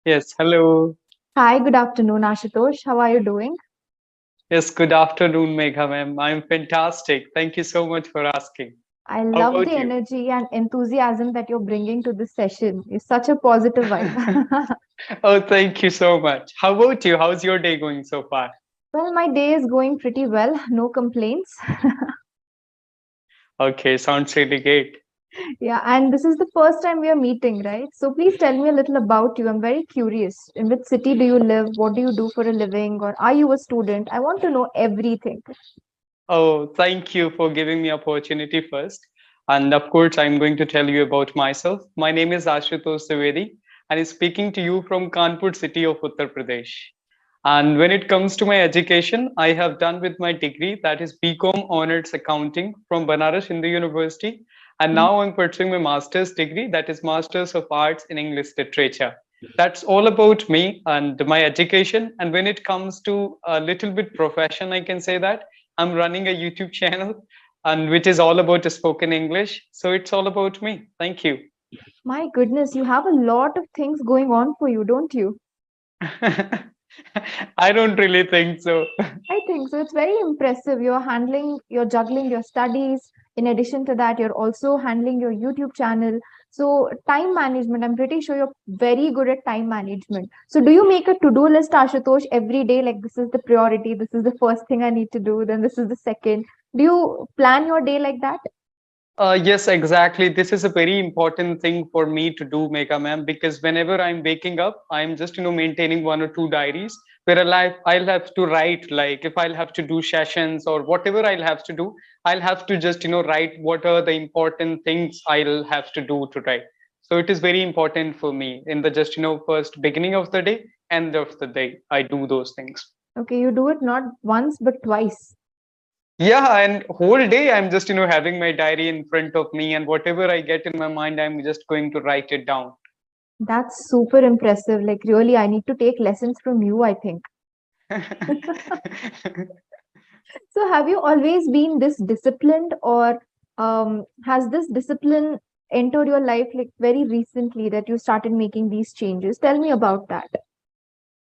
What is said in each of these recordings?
Yes, hello. Hi, good afternoon, Ashutosh. How are you doing? Yes, good afternoon, Megha ma'am. I'm fantastic. Thank you so much for asking. I How love about the you? energy and enthusiasm that you're bringing to this session. It's such a positive vibe. Oh, thank you so much. How about you? How's your day going so far? Well, my day is going pretty well, no complaints. Okay, sounds really great. Yeah, and this is the first time we are meeting, right? So please tell me a little about you. I'm very curious. In which city do you live? What do you do for a living? Or are you a student? I want to know everything. Oh, thank you for giving me opportunity first. And of course, I'm going to tell you about myself. My name is Ashutosh Dwivedi, and I'm speaking to you from Kanpur city of Uttar Pradesh. And when it comes to my education, I have done with my degree, that is BCom Honors Accounting from Banaras Hindu University. And Mm. now I'm pursuing my master's degree, that is Masters of Arts in English Literature. That's all about me and my education. And when it comes to a little bit profession, I can say that I'm running a YouTube channel and which is all about spoken English. So it's all about me. Thank you. My goodness, you have a lot of things going on for you, don't you? I don't really think so. I think so. It's very impressive. You're juggling your studies. In addition to that, you're also handling your YouTube channel. So, time management, I'm pretty sure you're very good at time management. So, do you make a to do list, Ashutosh, every day? Like, this is the priority, this is the first thing I need to do, then this is the second. Do you plan your day like that? Yes, exactly. This is a very important thing for me to do, Megha ma'am, because whenever I'm waking up, I'm just, maintaining one or two diaries where I'll have to write, like if I'll have to do sessions or whatever I'll have to do, I'll have to just, write what are the important things I'll have to do today. So it is very important for me in the just, first beginning of the day, end of the day, I do those things. Okay, you do it not once, but twice. Yeah, and whole day I'm just, having my diary in front of me, and whatever I get in my mind, I'm just going to write it down. That's super impressive. Like, really, I need to take lessons from you, I think. So, have you always been this disciplined, or has this discipline entered your life like very recently that you started making these changes? Tell me about that.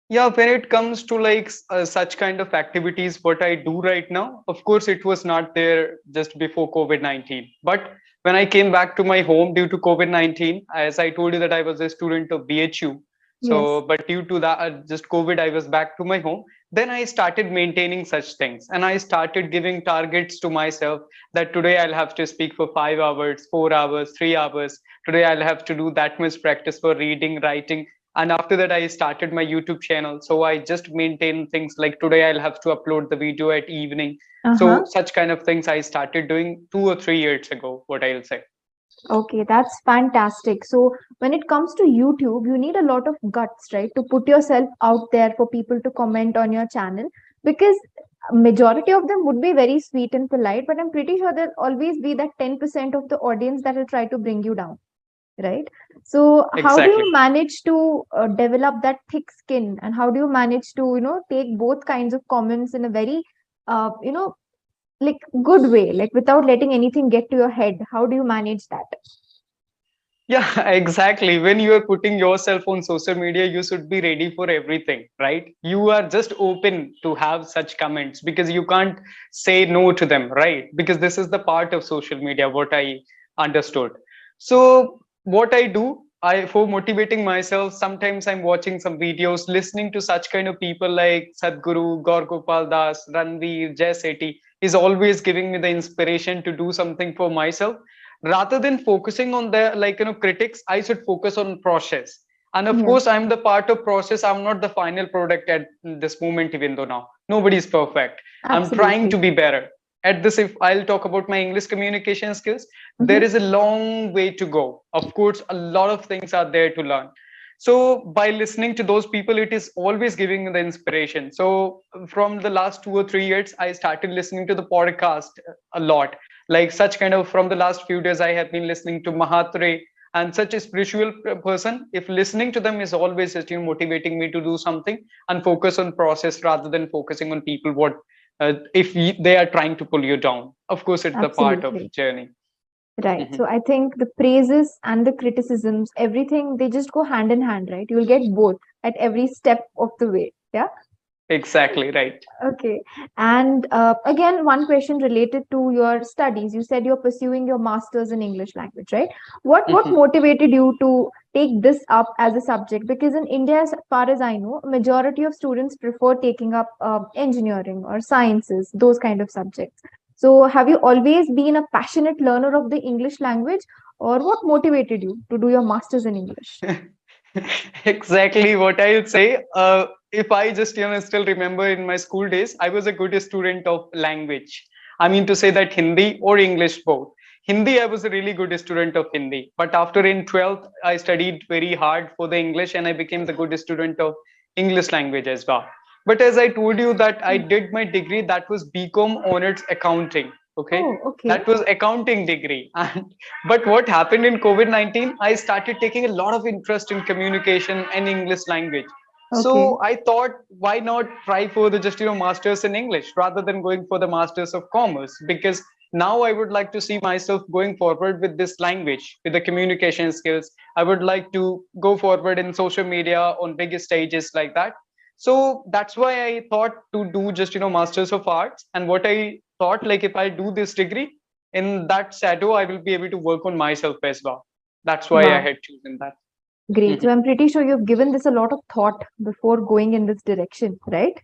Yeah, when it comes to like such kind of activities, what I do right now, of course, it was not there just before COVID-19. But when I came back to my home due to COVID-19, as I told you that I was a student of BHU. So, Yes. but due to that, just COVID, I was back to my home. Then I started maintaining such things and I started giving targets to myself that today I'll have to speak for 5 hours, 4 hours, 3 hours. Today I'll have to do that much practice for reading, writing, and after that I started my YouTube channel. So I just maintain things like today I'll have to upload the video at evening. Uh-huh. So such kind of things I started doing 2 or 3 years ago, what I'll say. Okay, that's fantastic. So, when it comes to YouTube, you need a lot of guts, right, to put yourself out there for people to comment on your channel because majority of them would be very sweet and polite, but I'm pretty sure there'll always be that 10% of the audience that will try to bring you down, right? So, how do Exactly. you manage to develop that thick skin, and how do you manage to, take both kinds of comments in a very, uh, you know, like good way, like without letting anything get to your head? How do you manage that? Yeah, exactly. When you are putting yourself on social media, you should be ready for everything, right? You are just open to have such comments because you can't say no to them, right? Because this is the part of social media, what I understood. So, what I do, I for motivating myself, sometimes I'm watching some videos, listening to such kind of people like Sadhguru, Gaur Gopal Das, Ranveer, Jay Shetty is always giving me the inspiration to do something for myself rather than focusing on the critics. I should focus on process, and of Yeah, course I'm the part of process. I'm not the final product at this moment, even though now nobody is perfect. I'm trying to absolutely. be better at this. If I'll talk about my English communication skills, there Mm-hmm. is a long way to go. Of course, a lot of things are there to learn. So by listening to those people, it is always giving me the inspiration. So from the last 2 or 3 years, I started listening to the podcast a lot. Like such kind of from the last few days, I have been listening to Mahatre and such a spiritual person. If listening to them is always just motivating me to do something and focus on process rather than focusing on people. What if they are trying to pull you down? Of course, it's the part of Absolutely. journey. Right. Mhm. So I think the praises and the criticisms, everything, they just go hand in hand, right? You'll get both at every step of the way. Yeah. Exactly right. Okay. And again, one question related to your studies. You said you're pursuing your master's in English language, right? What Mhm. motivated you to take this up as a subject? Because in India, as far as I know, majority of students prefer taking up engineering or sciences, those kind of subjects. So, have you always been a passionate learner of the English language, or what motivated you to do your master's in English? Exactly what I would say. If I just still remember in my school days, I was a good student of language. I mean to say that Hindi or English both. Hindi, I was a really good student of Hindi. But after in 12th, I studied very hard for the English and I became the good student of English language as well. But as I told you that I did my degree, that was BCom honors accounting. Okay, Oh, okay. that was accounting degree. And but what happened in COVID-19, I started taking a lot of interest in communication and English language. Okay. So I thought, why not try for the just masters in English rather than going for the masters of commerce? Because now I would like to see myself going forward with this language, with the communication skills. I would like to go forward in social media on big stages like that. So that's why I thought to do just masters of arts. And what I thought, like, if I do this degree, in that shadow I will be able to work on myself as well. That's why I Wow. had chosen that. Great. So Mhm. I'm pretty sure you've given this a lot of thought before going in this direction, right?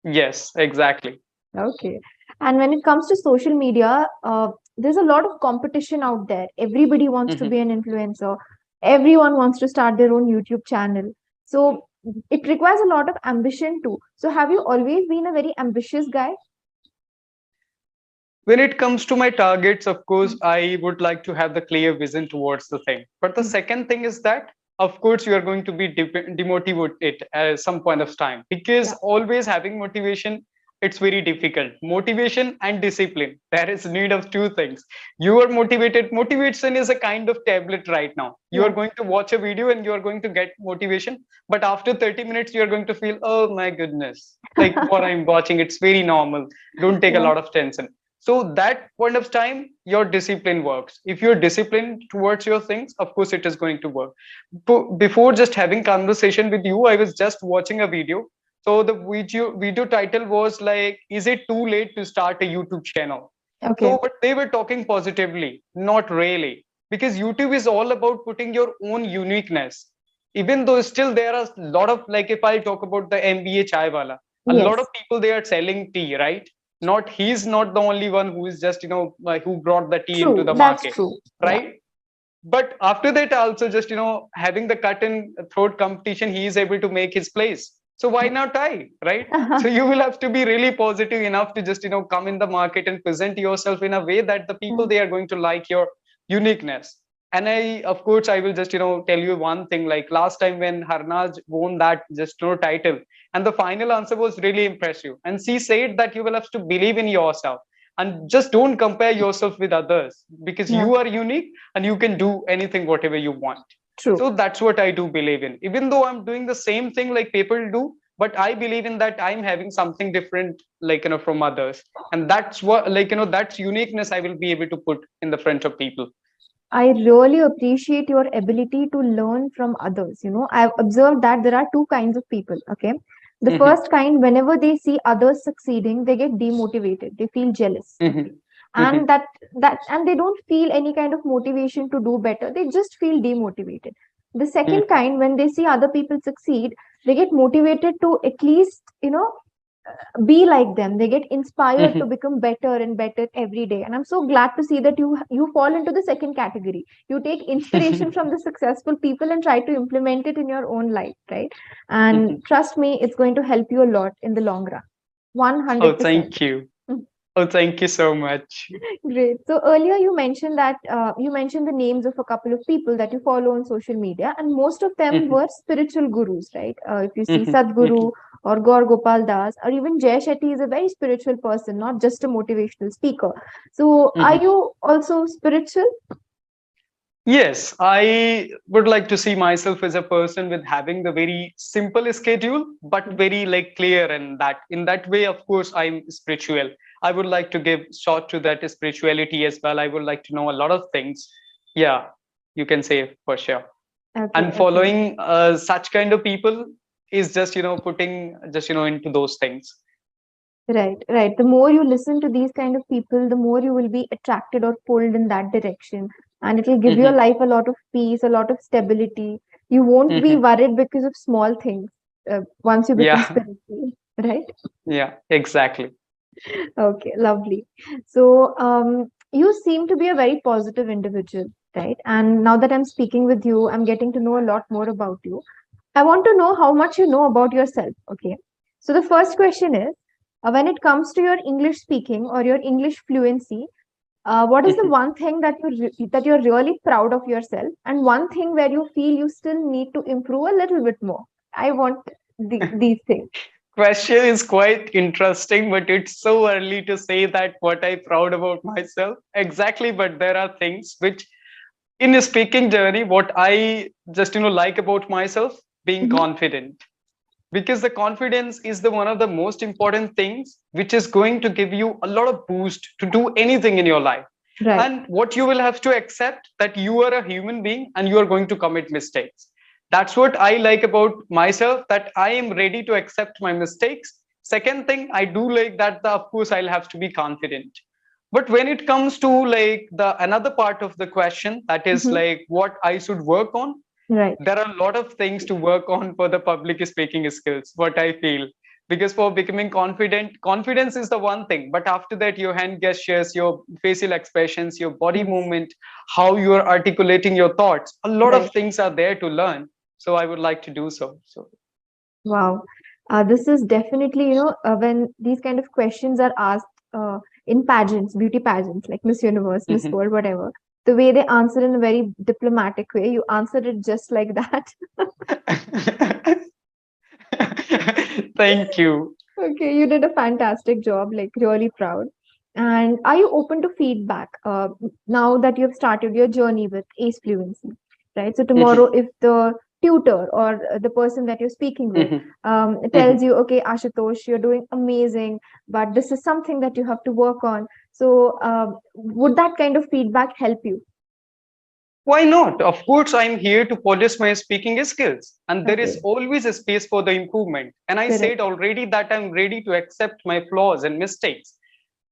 Yes, exactly. Okay. And when it comes to social media, there's a lot of competition out there. Everybody wants to Mhm. be an influencer. Everyone wants to start their own YouTube channel. So it requires a lot of ambition too. So have you always been a very ambitious guy? When it comes to my targets, of course I would like to have the clear vision towards the thing, but the Mhm. second thing is that of course you are going to be demotivated at some point of time, because Yeah. always having motivation, it's very difficult. Motivation and discipline, there is need of two things. You are motivated, motivation is a kind of tablet. Right now you are Yeah. going to watch a video and you are going to get motivation, but after 30 minutes you are going to feel, oh my goodness, like what I'm watching, it's very normal, don't take a Yeah. lot of tension. So that point of time your discipline works. If you're disciplined towards your things, of course it is going to work. Before just having conversation with you, I was just watching a video. So the video title was like, is it too late to start a YouTube channel? Okay. So but they were talking positively, not really, because YouTube is all about putting your own uniqueness. Even though still there are a lot of, like, if I talk about the MBA chai wala, a lot of Yes. people they are selling tea, right? Not, he's not the only one who is just like, who brought the tea into True. the That's market, true. Yeah. right? But after that also, just having the cut and throat competition, he is able to make his place. So why not I, right? So you will have to be really positive enough to just come in the market and present yourself in a way that the people they are going to like your uniqueness. And I, of course, I will just tell you one thing. Like last time when Harnaz won that just title, and the final answer was really impressive, and she said that you will have to believe in yourself and just don't compare yourself with others, because Yeah. you are unique and you can do anything whatever you want. True. So that's what I do believe in, even though I'm doing the same thing like people do, but I believe in that I'm having something different, like from others. And that's what, like that's uniqueness I will be able to put in the front of people. I really appreciate your ability to learn from others. I've observed that there are two kinds of people. Okay. The Hmm. first kind, whenever they see others succeeding, they get demotivated. They feel jealous. Okay. Hmm. Hmm. And and they don't feel any kind of motivation to do better. They just feel demotivated. The second Hmm. kind, when they see other people succeed, they get motivated to at least, be like them. They get inspired to Hmm. become better and better every day. And I'm so glad to see that you fall into the second category. You take inspiration from the successful people and try to implement it in your own life, right? And trust me, it's going to help you a lot in the long run. Oh, 100%. thank you. Oh, thank you so much. Great. So earlier you mentioned that you mentioned the names of a couple of people that you follow on social media, and most of them Hmm. were spiritual gurus, right? If you see Hmm. Hmm. Sadhguru or Gaur Gopal Das, or even Jay Shetty is a very spiritual person, not just a motivational speaker. So are Hmm. you also spiritual? Yes, I would like to see myself as a person with having the very simple schedule, but very like clear, and that in that way, of course, I'm spiritual. I would like to give short to that spirituality as well. I would like to know a lot of things. Yeah, you can say for sure. Okay, And okay. following such kind of people is just putting just into those things. Right, right. The more you listen to these kind of people, the more you will be attracted or pulled in that direction. And it will give your Hmm. life a lot of peace, a lot of stability. You won't be Hmm. worried because of small things once you become Yeah. spiritual, right? Yeah, exactly. Okay, lovely. So, you seem to be a very positive individual, right? And now that I'm speaking with you, I'm getting to know a lot more about you. I want to know how much you know about yourself. Okay. So the first question is, when it comes to your English speaking or your English fluency, what is the Mhm. one thing that that you're really proud of yourself, and one thing where you feel you still need to improve a little bit more? I want these things. Question is quite interesting, but it's so early to say that what I proud about myself. Exactly, but there are things which in a speaking journey, what I just like about myself, being Mhm. confident. Because the confidence is the one of the most important things which is going to give you a lot of boost to do anything in your life. Right. And what you will have to accept that you are a human being and you are going to commit mistakes. That's what I like about myself, that I am ready to accept my mistakes. Second thing I do like that, of course I'll have to be confident. But when it comes to like the another part of the question, that is Mhm. like what I should work on, Right. there are a lot of things to work on for the public speaking skills, what I feel. Because for becoming confident, confidence is the one thing, but after that your hand gestures, your facial expressions, your body Yes. movement, how you are articulating your thoughts, a lot of Right. things are there to learn. So I would like to do so. Wow. This is definitely, when these kind of questions are asked in pageants, beauty pageants like Miss Universe, Miss Mhm. World, whatever, the way they answer in a very diplomatic way, you answered it just like that. Thank you. Okay, you did a fantastic job, like really proud. And are you open to feedback now that you've started your journey with Ace Fluency, right? So tomorrow, Mhm. if the tutor or the person that you're speaking with Mhm. tells Mhm. you, okay, Ashutosh, you're doing amazing, but this is something that you have to work on. So would that kind of feedback help you? Why not? Of course, I'm here to polish my speaking skills, and there is Okay, always a space for the improvement. And I said correct. already that I'm ready to accept my flaws and mistakes.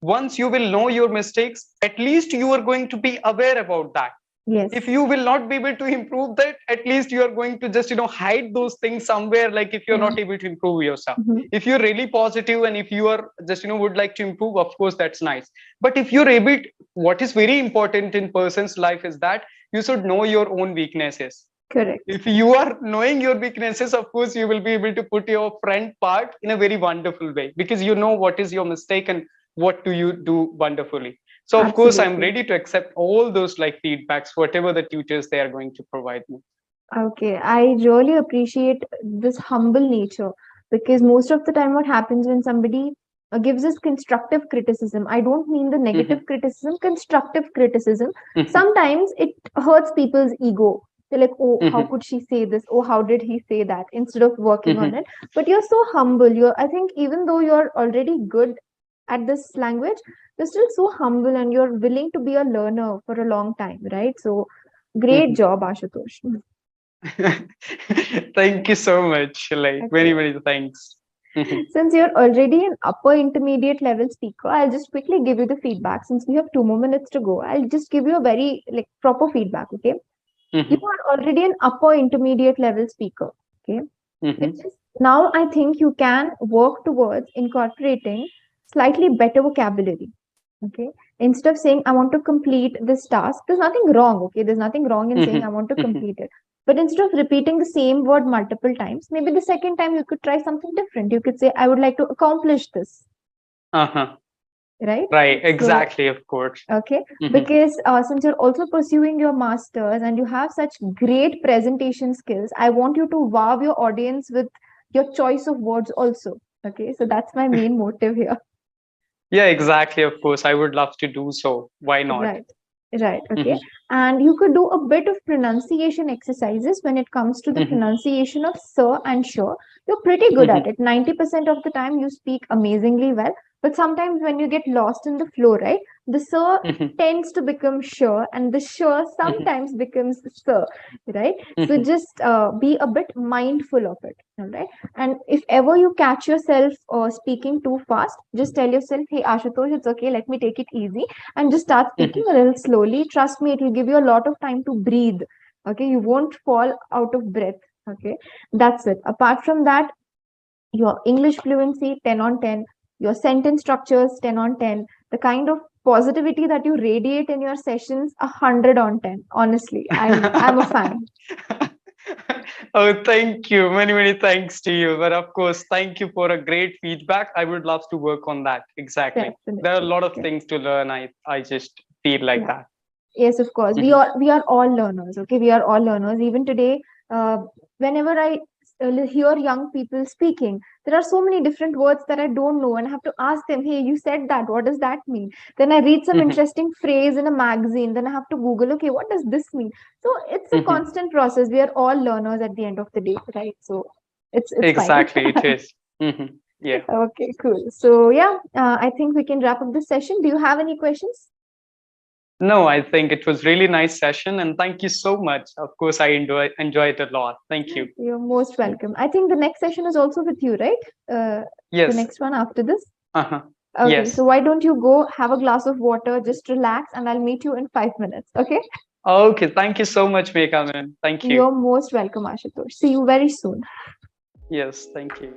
Once you will know your mistakes, at least you are going to be aware about that. If Yes. you will not be able to improve that, at least you are going to just hide those things somewhere, like if you're Yeah. not able to improve yourself. Mhm. If you're really positive and if you are just would like to improve, of course that's nice. But if you're able what is very important in person's life is that you should know your own weaknesses. Correct. If you are knowing your weaknesses, of course you will be able to put your front part in a very wonderful way, because you know what is your mistake and what do you do wonderfully. So of course I'm Absolutely. ready to accept all those like feedbacks, whatever the tutors they are going to provide me. Okay, I really appreciate this humble nature, because most of the time, what happens when somebody gives us constructive criticism, I don't mean the negative Mhm. criticism, constructive criticism. Mhm. Sometimes it hurts people's ego. They're like, oh, how Mhm. could she say this? Oh, how did he say that? Instead of working on Mhm. it. But you're so humble. I think even though you're already good at this language, you're still so humble and you're willing to be a learner for a long time, right? So, great Mhm. job, Ashutosh. Thank you so much, like very Okay. very thanks. Mhm. Since you're already an upper intermediate level speaker, I'll just quickly give you the feedback. Since we have 2 more minutes to go, I'll just give you a very like proper feedback. Okay. You Mhm. are already an upper intermediate level speaker. Okay. Which Mhm. is now I think you can work towards incorporating slightly better vocabulary. Okay. Instead of saying, I want to complete this task, there's nothing wrong. Okay. There's nothing wrong in saying, I Mhm. want to Mhm. complete it. But instead of repeating the same word multiple times, maybe the second time you could try something different. You could say, I would like to accomplish this. Uh-huh. Right. Right, So, exactly, of course. okay. Mhm. Because since you're also pursuing your master's and you have such great presentation skills, I want you to wow your audience with your choice of words also. Okay. So that's my main motive here. Yeah, exactly, of course I would love to do so. Why not? Right, right, okay. Mhm. And you could do a bit of pronunciation exercises when it comes to the Mhm. pronunciation of sir and sure. You're pretty good at Mhm. it. 90% of the time you speak amazingly well. But sometimes when you get lost in the flow, right, the sir Mhm, tends to become sure, and the sure mhm, sometimes becomes sir, right? So mhm, just be a bit mindful of it, all right? And if ever you catch yourself speaking too fast, just tell yourself, hey, Ashutosh, it's okay, let me take it easy, and just start speaking mhm. a little slowly. Trust me, it will give you a lot of time to breathe. Okay, you won't fall out of breath. Okay, that's it. Apart from that, your English fluency 10 on 10, your sentence structures 10 on 10, the kind of positivity that you radiate in your sessions 100 on 10. Honestly, I'm a fan. Oh, thank you. Many, many thanks to you. But of course, thank you for a great feedback. I would love to work on that. Exactly. There are a Definitely. lot of Yeah. things to learn. I just feel like Yeah. that. Yes, of course. We Mhm, are we are all learners. Okay, we are all learners. Even today, whenever I hear young people speaking, there are so many different words that I don't know, and I have to ask them, "Hey, you said that. What does that mean?" Then I read some mhm, interesting phrase in a magazine. Then I have to Google, okay, what does this mean? So it's a mhm. constant process. We are all learners at the end of the day, right? So it's fine. Exactly, it is. Yeah. Okay, cool. So yeah, I think we can wrap up this session. Do you have any questions? No, I think it was really nice session, and thank you so much. Of course, I enjoy it a lot. Thank you. You're most welcome. I think the next session is also with you, right? Uh, the Yes. next one after this. Uh-huh. Okay, so Yes. why don't you go have a glass of water, just relax, and I'll meet you in 5 minutes. Okay? Okay. Thank you so much, Megha, man. Thank you. You're most welcome, Ashutosh. See you very soon. Yes. Thank you.